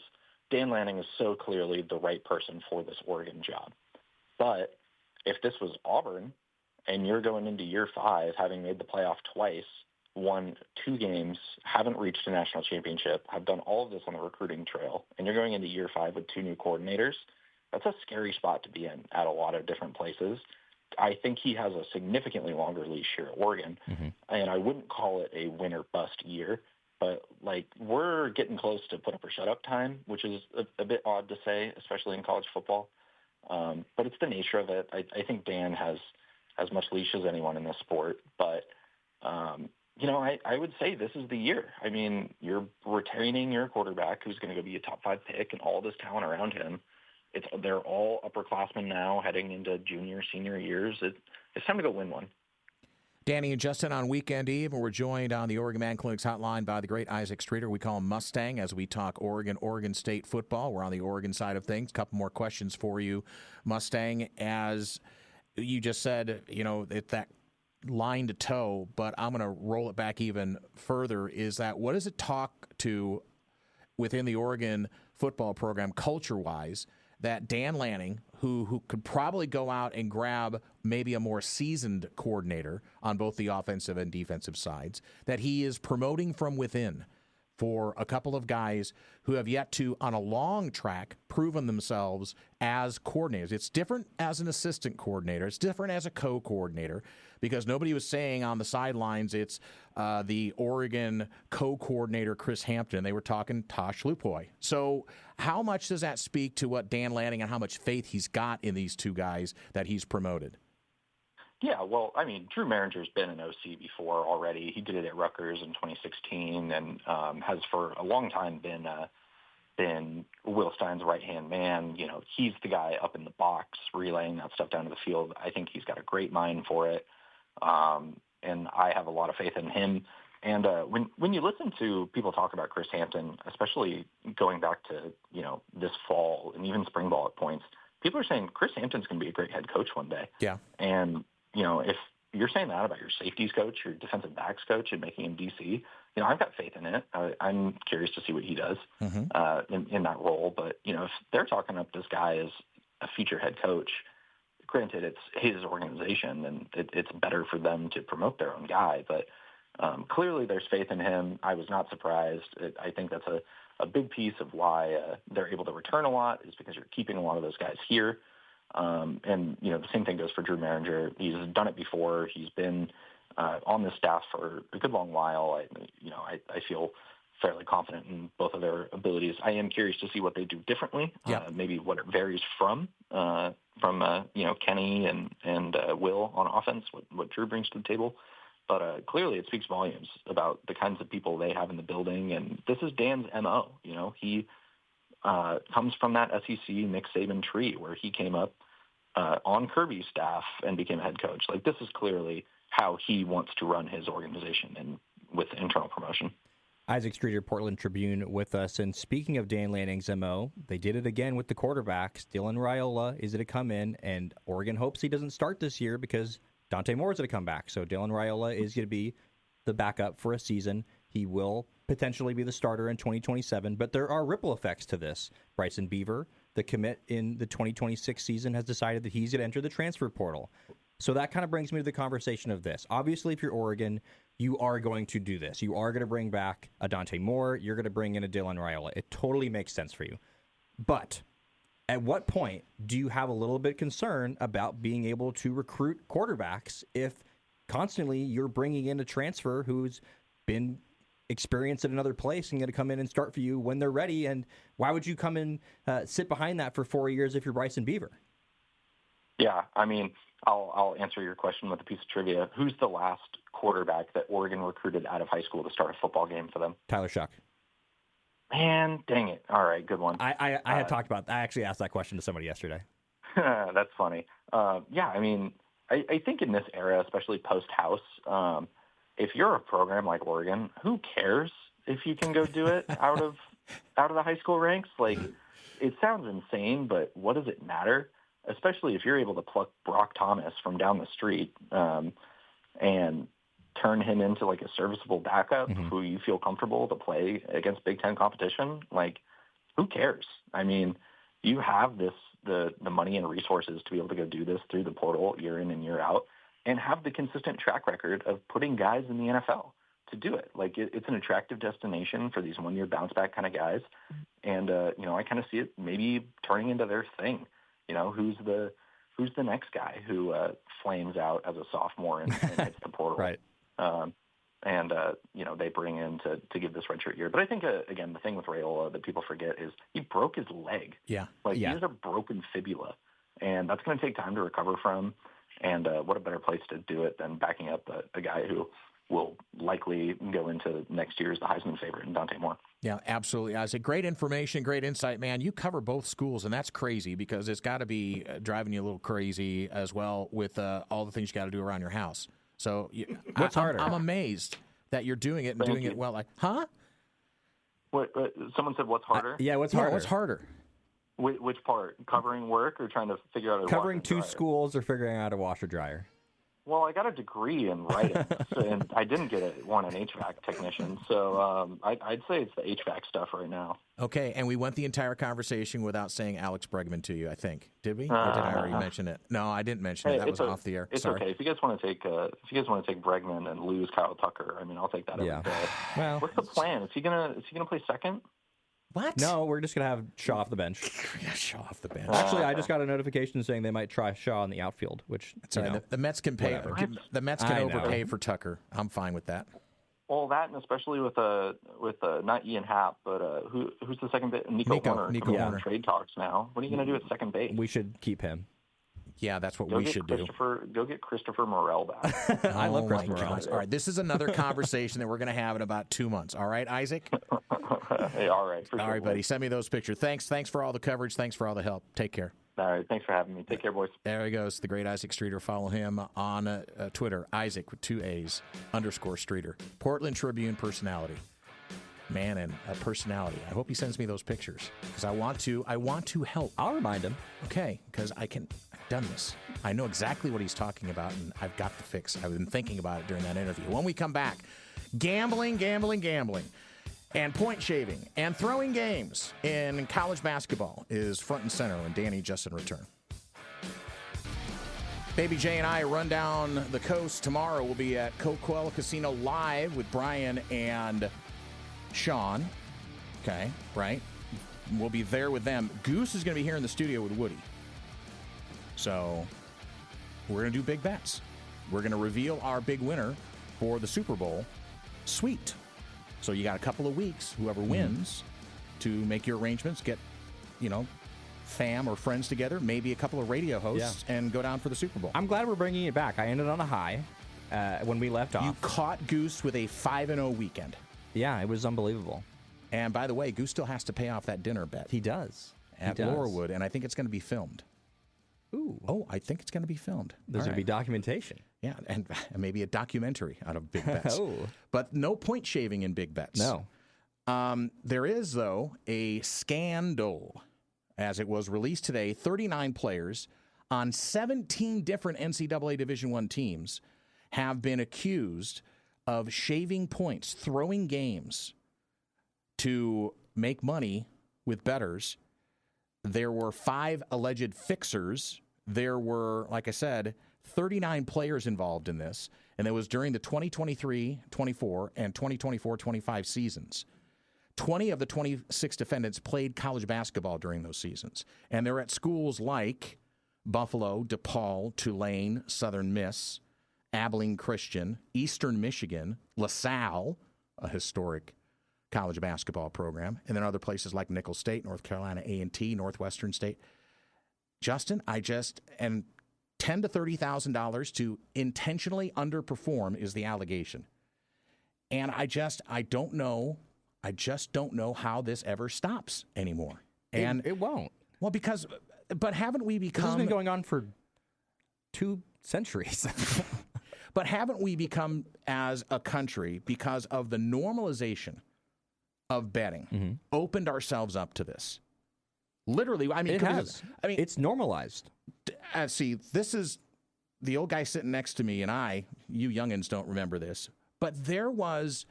Speaker 4: Dan Lanning is so clearly the right person for this Oregon job. But if this was Auburn and you're going into year 5 having made the playoff twice, won 2 games, haven't reached a national championship, have done all of this on the recruiting trail, and you're going into year 5 with 2 new coordinators, that's a scary spot to be in at a lot of different places. I think he has a significantly longer leash here at Oregon, and I wouldn't call it a win or bust year, but we're getting close to put up or shut up time, which is a bit odd to say, especially in college football. But it's the nature of it. I think Dan has as much leash as anyone in this sport, but I would say this is the year. I mean, you're retaining your quarterback who's going to go be a top 5 pick and all this talent around him. They're all upperclassmen now heading into junior, senior years. It's time to go win one.
Speaker 3: Danny and Justin on Weekend Eve, and we're joined on the Oregon Man Clinics hotline by the great Isaac Streeter. We call him Mustang as we talk Oregon State football. We're on the Oregon side of things. A couple more questions for you, Mustang. As you just said, it's that line to toe, but I'm going to roll it back even further, is that what does it talk to within the Oregon football program culture-wise that Dan Lanning, who could probably go out and grab maybe a more seasoned coordinator on both the offensive and defensive sides, that he is promoting from within for a couple of guys who have yet to, on a long track, proven themselves as coordinators. It's different as an assistant coordinator. It's different as a co-coordinator because nobody was saying on the sidelines it's the Oregon co-coordinator Chris Hampton. They were talking Tosh Lupoy. So how much does that speak to what Dan Lanning and how much faith he's got in these 2 guys that he's promoted?
Speaker 4: Yeah, well, I mean, Drew Maringer's been an OC before already. He did it at Rutgers in 2016 and has for a long time been Will Stein's right-hand man. He's the guy up in the box relaying that stuff down to the field. I think he's got a great mind for it, and I have a lot of faith in him. And when you listen to people talk about Chris Hampton, especially going back to, this fall and even spring ball at points, people are saying Chris Hampton's going to be a great head coach one day.
Speaker 3: Yeah.
Speaker 4: And if you're saying that about your safeties coach, your defensive backs coach, and making him DC, I've got faith in it. I'm curious to see what he does in that role. But, if they're talking up this guy as a future head coach, granted, it's his organization, and it's better for them to promote their own guy. But clearly there's faith in him. I was not surprised. I think that's a big piece of why they're able to return a lot is because you're keeping a lot of those guys here. And the same thing goes for Drew Maringer. He's done it before. He's been on this staff for a good long while. I feel fairly confident in both of their abilities. I am curious to see what they do differently. Maybe what it varies from Kenny and Will on offense, what Drew brings to the table. But clearly it speaks volumes about the kinds of people they have in the building. And this is Dan's MO. He comes from that SEC Nick Saban tree where he came up on Kirby's staff and became head coach. Like, this is clearly how he wants to run his organization and with internal promotion.
Speaker 2: Isaac Streeter, Portland Tribune, with us. And speaking of Dan Lanning's MO, they did it again with the quarterbacks. Dylan Raiola is going to come in, and Oregon hopes he doesn't start this year because Dante Moore is going to come back. So Dylan Raiola is going to be the backup for a season. He will potentially be the starter in 2027, but there are ripple effects to this. Bryson Beaver, the commit in the 2026 season, has decided that he's going to enter the transfer portal. So that kind of brings me to the conversation of this. Obviously, if you're Oregon, you are going to do this. You are going to bring back a Dante Moore. You're going to bring in a Dylan Raiola. It totally makes sense for you. But at what point do you have a little bit concern about being able to recruit quarterbacks if constantly you're bringing in a transfer who's been experienced at another place and going to come in and start for you when they're ready? And why would you come and sit behind that for 4 years if you're Bryson Beaver?
Speaker 4: Yeah, I mean, I'll answer your question with a piece of trivia. Who's the last quarterback that Oregon recruited out of high school to start a football game for them?
Speaker 2: Tyler Shuck.
Speaker 4: Man, dang it. All right, good one.
Speaker 2: I had talked about I actually asked that question to somebody yesterday.
Speaker 4: That's funny. I mean, I think in this era, especially post-House, if you're a program like Oregon, who cares if you can go do it out of the high school ranks? Like, it sounds insane, but what does it matter? Especially if you're able to pluck Brock Thomas from down the street and turn him into like a serviceable backup who you feel comfortable to play against Big Ten competition. Like, who cares? I mean, you have the money and resources to be able to go do this through the portal year in and year out and have the consistent track record of putting guys in the NFL to do it. Like, it's an attractive destination for these one-year bounce-back kind of guys. And, I kind of see it maybe turning into their thing. Who's the next guy who flames out as a sophomore and hits the portal?
Speaker 2: Right.
Speaker 4: They bring in to give this redshirt year. But I think, again, the thing with Raiola that people forget is he broke his leg.
Speaker 3: Yeah.
Speaker 4: He has a broken fibula, and that's going to take time to recover from. And what a better place to do it than backing up a guy who will likely go into next year as the Heisman favorite in Dante Moore.
Speaker 3: Yeah, absolutely, Isaac. Great information, great insight, man. You cover both schools, and that's crazy because it's got to be driving you a little crazy as well with all the things you got to do around your house. So
Speaker 2: what's harder?
Speaker 3: I'm amazed that you're doing it and doing it well. Like, huh?
Speaker 4: What? Someone said, "What's harder?"
Speaker 2: What's harder?
Speaker 3: What's harder?
Speaker 4: Which part? Covering work or trying to figure out
Speaker 2: covering two schools or figuring out a washer dryer?
Speaker 4: Well, I got a degree in writing, and I didn't get one in HVAC technician. So I'd say it's the HVAC stuff right now.
Speaker 3: Okay, and we went the entire conversation without saying Alex Bregman to you, I think. Did we? Or did I already mention it? No, I didn't mention it. That was off the air.
Speaker 4: It's
Speaker 3: Sorry.
Speaker 4: okay. If you guys want to take Bregman and lose Kyle Tucker, I mean, I'll take that every day.
Speaker 2: Well,
Speaker 4: what's the plan? Is he gonna play second?
Speaker 3: What?
Speaker 2: No, we're just going to have Shaw off the bench.
Speaker 3: Yeah, Shaw off the bench.
Speaker 2: Actually, I just got a notification saying they might try Shaw in the outfield, which
Speaker 3: the Mets can pay. The Mets can overpay for Tucker. I'm fine with that.
Speaker 4: Well, that, and especially with not Ian Happ, but who's the second base? Nico Warner. Trade talks now. What are you going to do at second base?
Speaker 2: We should keep him.
Speaker 3: Yeah, that's what we should do.
Speaker 4: Go get Christopher Morel back.
Speaker 2: I love Christopher Morel.
Speaker 3: All right, this is another conversation that we're going to have in about 2 months. All right, Isaac?
Speaker 4: Hey, all right.
Speaker 3: All right, buddy. Send me those pictures. Thanks for all the coverage. Thanks for all the help. Take care.
Speaker 4: All right. Thanks for having me. Take care, boys.
Speaker 3: There he goes, the great Isaac Streeter. Follow him on Twitter, Isaac with 2 A's, _Streeter. Portland Tribune personality. Man, and a personality. I hope he sends me those pictures because I want to help.
Speaker 2: I'll remind him.
Speaker 3: Okay, because I've done this. I know exactly what he's talking about, and I've got the fix. I've been thinking about it during that interview. When we come back, gambling, and point shaving, and throwing games in college basketball is front and center when Danny Justin return. Baby J and I run down the coast tomorrow. We'll be at Coquel Casino live with Brian and Sean. Okay, right? We'll be there with them. Goose is going to be here in the studio with Woody. So we're going to do big bets. we're going to reveal our big winner for the Super Bowl suite. So you got a couple of weeks, whoever wins, to make your arrangements, get, fam or friends together, maybe a couple of radio hosts, and go down for the Super Bowl.
Speaker 2: I'm glad we're bringing it back. I ended on a high when we left off.
Speaker 3: You caught Goose with a 5-0 weekend.
Speaker 2: Yeah, it was unbelievable.
Speaker 3: And by the way, Goose still has to pay off that dinner bet.
Speaker 2: He does.
Speaker 3: At Laurelwood, and I think it's going to be filmed.
Speaker 2: Ooh.
Speaker 3: Oh, I think it's going to be filmed.
Speaker 2: There's going to be documentation.
Speaker 3: Yeah, and maybe a documentary out of big bets.
Speaker 2: Oh.
Speaker 3: But no point shaving in big bets.
Speaker 2: No.
Speaker 3: There is, though, a scandal. As it was released today, 39 players on 17 different NCAA Division I teams have been accused of shaving points, throwing games to make money with bettors. There were 5 alleged fixers. There were, like I said, 39 players involved in this, and it was during the 2023-24 and 2024-25 seasons. 20 of the 26 defendants played college basketball during those seasons, and they're at schools like Buffalo, DePaul, Tulane, Southern Miss, Abilene Christian, Eastern Michigan, LaSalle, a historic college basketball program, and then other places like Nicholls State, North Carolina A&T, Northwestern State. Justin, and $10,000 to $30,000 to intentionally underperform is the allegation. And I just don't know how this ever stops anymore. And
Speaker 2: it won't.
Speaker 3: Well, but haven't we become...
Speaker 2: This has been going on for 2 centuries.
Speaker 3: But haven't we become, as a country, because of the normalization of betting, opened ourselves up to this? Literally, I mean,
Speaker 2: it has. It's normalized.
Speaker 3: See, this is the old guy sitting next to me, and you youngins don't remember this, but there was,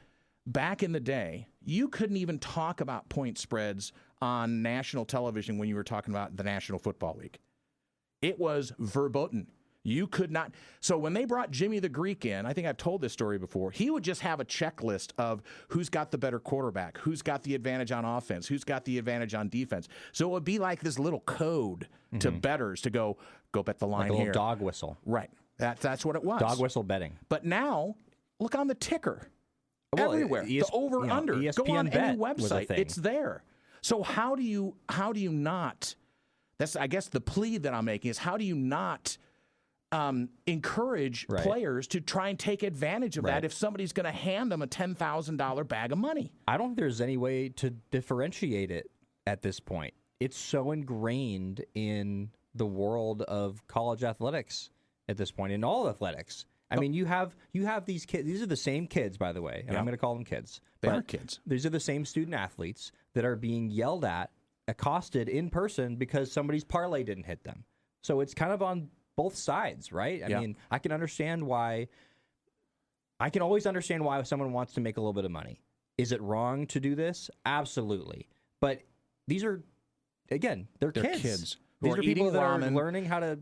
Speaker 3: back in the day, you couldn't even talk about point spreads on national television when you were talking about the National Football League. It was verboten. You could not. So when they brought Jimmy the Greek in, I think I've told this story before, he would just have a checklist of who's got the better quarterback, who's got the advantage on offense, who's got the advantage on defense. So it would be like this little code to bettors to go bet the line
Speaker 2: like a
Speaker 3: here.
Speaker 2: little dog whistle.
Speaker 3: Right. That's what it was.
Speaker 2: Dog whistle betting.
Speaker 3: But now, look on the ticker.
Speaker 2: Well,
Speaker 3: everywhere. The over-under.
Speaker 2: ESPN
Speaker 3: Go on any
Speaker 2: was a
Speaker 3: website.
Speaker 2: thing.
Speaker 3: It's there. So how do you not, that's, I guess, the plea that I'm making is how do you not encourage players to try and take advantage of that if somebody's going to hand them a $10,000 bag of money?
Speaker 2: I don't think there's any way to differentiate it at this point. It's so ingrained in the world of college athletics at this point, in all athletics. I mean, you have these kids. These are the same kids, by the way, and I'm going to call them kids.
Speaker 3: They are kids.
Speaker 2: These are the same student athletes that are being yelled at, accosted in person because somebody's parlay didn't hit them. So it's kind of on both sides, right? I mean, I can always understand why someone wants to make a little bit of money. Is it wrong to do this? Absolutely. But these are, again, they're kids. These are people that are learning how to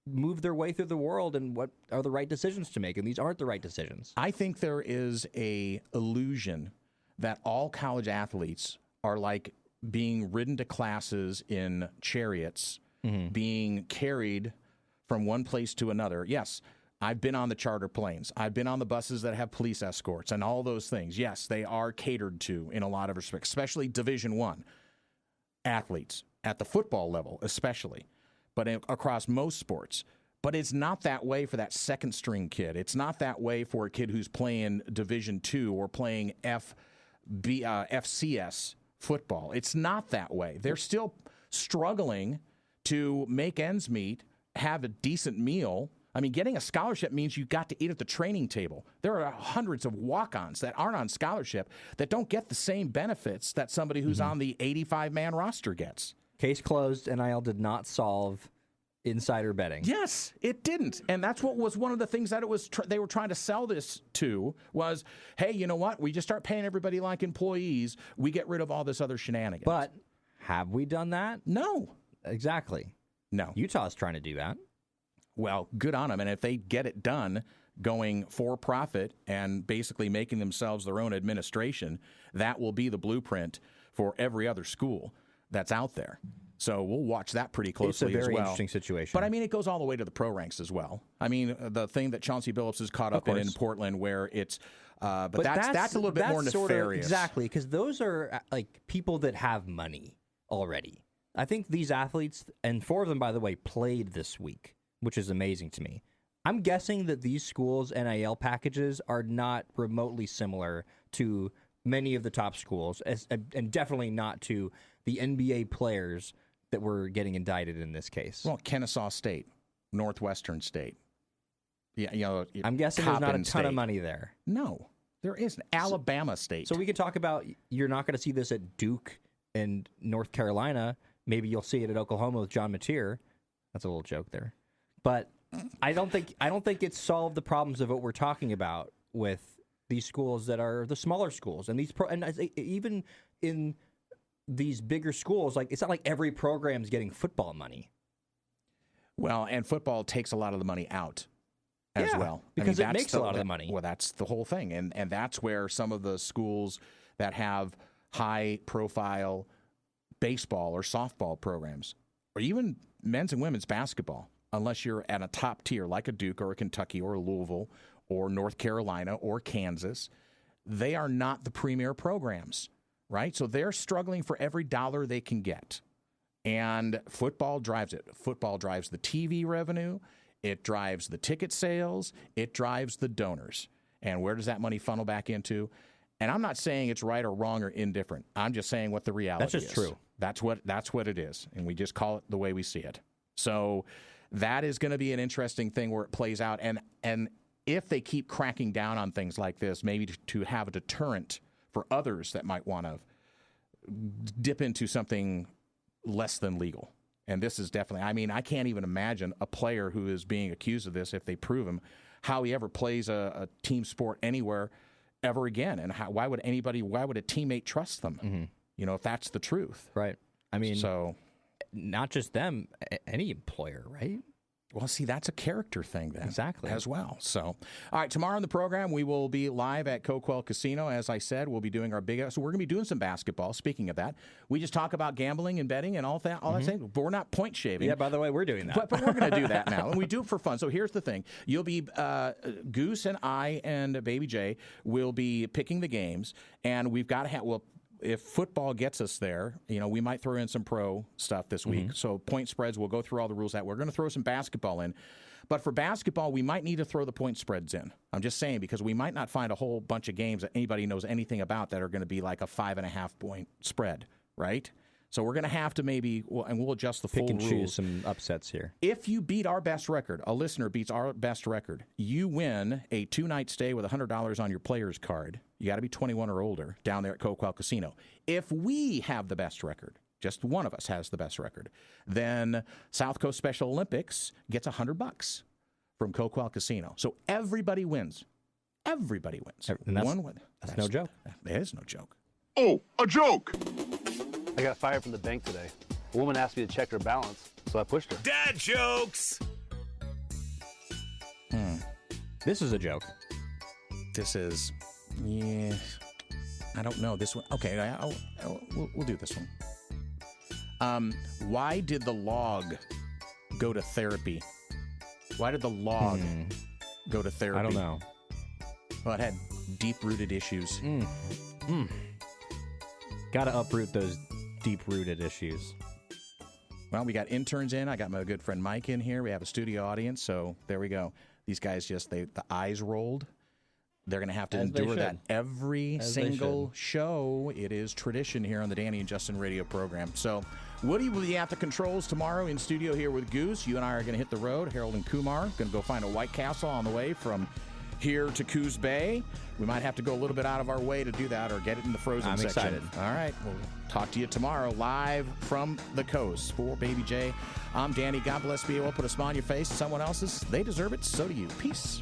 Speaker 2: move their way through the world and what are the right decisions to make, and these aren't the right decisions.
Speaker 3: I think there is a illusion that all college athletes are like being ridden to classes in chariots, being carried from one place to another. Yes, I've been on the charter planes. I've been on the buses that have police escorts and all those things. Yes, they are catered to in a lot of respects, especially Division I athletes at the football level especially, but across most sports. But it's not that way for that second-string kid. It's not that way for a kid who's playing Division II or playing FCS football. It's not that way. They're still struggling to make ends meet, have a decent meal. I mean, getting a scholarship means you got to eat at the training table. There are hundreds of walk-ons that aren't on scholarship that don't get the same benefits that somebody who's on the 85-man roster gets.
Speaker 2: Case closed. NIL did not solve insider betting.
Speaker 3: Yes, it didn't. And that's what was one of the things that it was they were trying to sell this to was, hey, you know what? We just start paying everybody like employees. We get rid of all this other shenanigans.
Speaker 2: But have we done that?
Speaker 3: No.
Speaker 2: Exactly.
Speaker 3: No.
Speaker 2: Utah's trying to do that.
Speaker 3: Well, good on them. And if they get it done going for profit and basically making themselves their own administration, that will be the blueprint for every other school that's out there. So we'll watch that pretty closely as well.
Speaker 2: It's a very interesting situation.
Speaker 3: But, I mean, it goes all the way to the pro ranks as well. I mean, the thing that Chauncey Billups is caught up in Portland where it's but that's a little bit more nefarious.
Speaker 2: Exactly, because those are like people that have money already. I think these athletes, and 4 of them, by the way, played this week, which is amazing to me. I'm guessing that these schools' NIL packages are not remotely similar to many of the top schools, and definitely not to the NBA players that were getting indicted in this case.
Speaker 3: Well, Kennesaw State, Northwestern State. Yeah,
Speaker 2: I'm guessing there's not a ton
Speaker 3: State.
Speaker 2: of money there.
Speaker 3: No, there isn't. Alabama State.
Speaker 2: So we could talk about you're not going to see this at Duke and North Carolina. Maybe you'll see it at Oklahoma with John Mateer. That's a little joke there, but I don't think it's solved the problems of what we're talking about with these schools that are the smaller schools and even in these bigger schools. Like, it's not like every program's getting football money.
Speaker 3: Well, and football takes a lot of the money out as well.
Speaker 2: Because it makes a lot of the money.
Speaker 3: Well, that's the whole thing. And that's where some of the schools that have high-profile baseball or softball programs, or even men's and women's basketball, unless you're at a top tier like a Duke or a Kentucky or a Louisville or North Carolina or Kansas, they are not the premier programs, right? So they're struggling for every dollar they can get. And football drives it. Football drives the TV revenue. It drives the ticket sales. It drives the donors. And where does that money funnel back into? And I'm not saying it's right or wrong or indifferent. I'm just saying what the reality is.
Speaker 2: That's just true.
Speaker 3: That's what it is. And we just call it the way we see it. So that is going to be an interesting thing where it plays out. And if they keep cracking down on things like this, maybe to have a deterrent for others that might want to dip into something less than legal. And this is definitely, I mean, I can't even imagine a player who is being accused of this, if they prove him, how he ever plays a team sport anywhere ever again. And why would a teammate trust them? Mm-hmm. If that's the truth.
Speaker 2: Right. I mean, so not just them, any employer, right?
Speaker 3: Well, see, that's a character thing then.
Speaker 2: Exactly.
Speaker 3: As well. So, all right, tomorrow on the program, we will be live at Coquel Casino. As I said, we'll be doing our so we're going to be doing some basketball. Speaking of that, we just talk about gambling and betting and all that thing, but we're not point shaving.
Speaker 2: Yeah, by the way, we're doing that.
Speaker 3: But we're going to do that now, and we do it for fun. So here's the thing. You'll be, Goose and I and Baby J will be picking the games, and we've got to have, if football gets us there, we might throw in some pro stuff this week. So point spreads, we'll go through all the rules that we're going to throw some basketball in. But for basketball, we might need to throw the point spreads in. I'm just saying, because we might not find a whole bunch of games that anybody knows anything about that are going to be like a 5.5 point spread, right? So we're going to have to we'll adjust the full rules.
Speaker 2: Pick and choose some upsets here.
Speaker 3: If you beat our best record, a listener beats our best record, you win a 2-night stay with $100 on your player's card. You got to be 21 or older down there at Coquel Casino. If we have the best record, just one of us has the best record, then South Coast Special Olympics gets $100 from Coquel Casino. So everybody wins. Everybody wins.
Speaker 2: And that's no joke.
Speaker 3: That is no joke.
Speaker 5: Oh, a joke!
Speaker 6: I got fired from the bank today. A woman asked me to check her balance, so I pushed her.
Speaker 1: Dad jokes!
Speaker 2: This is a joke.
Speaker 3: This is, I don't know. This one, okay, we'll do this one. Why did the log go to therapy? Why did the log go to therapy?
Speaker 2: I don't know.
Speaker 3: Well, it had deep-rooted issues.
Speaker 2: Got to uproot those deep-rooted issues.
Speaker 3: Well, we got interns in. I got my good friend Mike in here. We have a studio audience, so there we go. These guys the eyes rolled. They're going to have to endure that every single show. It is tradition here on the Danny and Justin radio program. So Woody will be at the controls tomorrow in studio here with Goose. You and I are going to hit the road. Harold and Kumar going to go find a White Castle on the way from here to Coos Bay. We might have to go a little bit out of our way to do that or get it in the frozen section.
Speaker 2: I'm excited.
Speaker 3: All right. We'll talk to you tomorrow live from the coast. For Baby J, I'm Danny. God bless. Be able to put a smile on your face. Someone else's. They deserve it. So do you. Peace.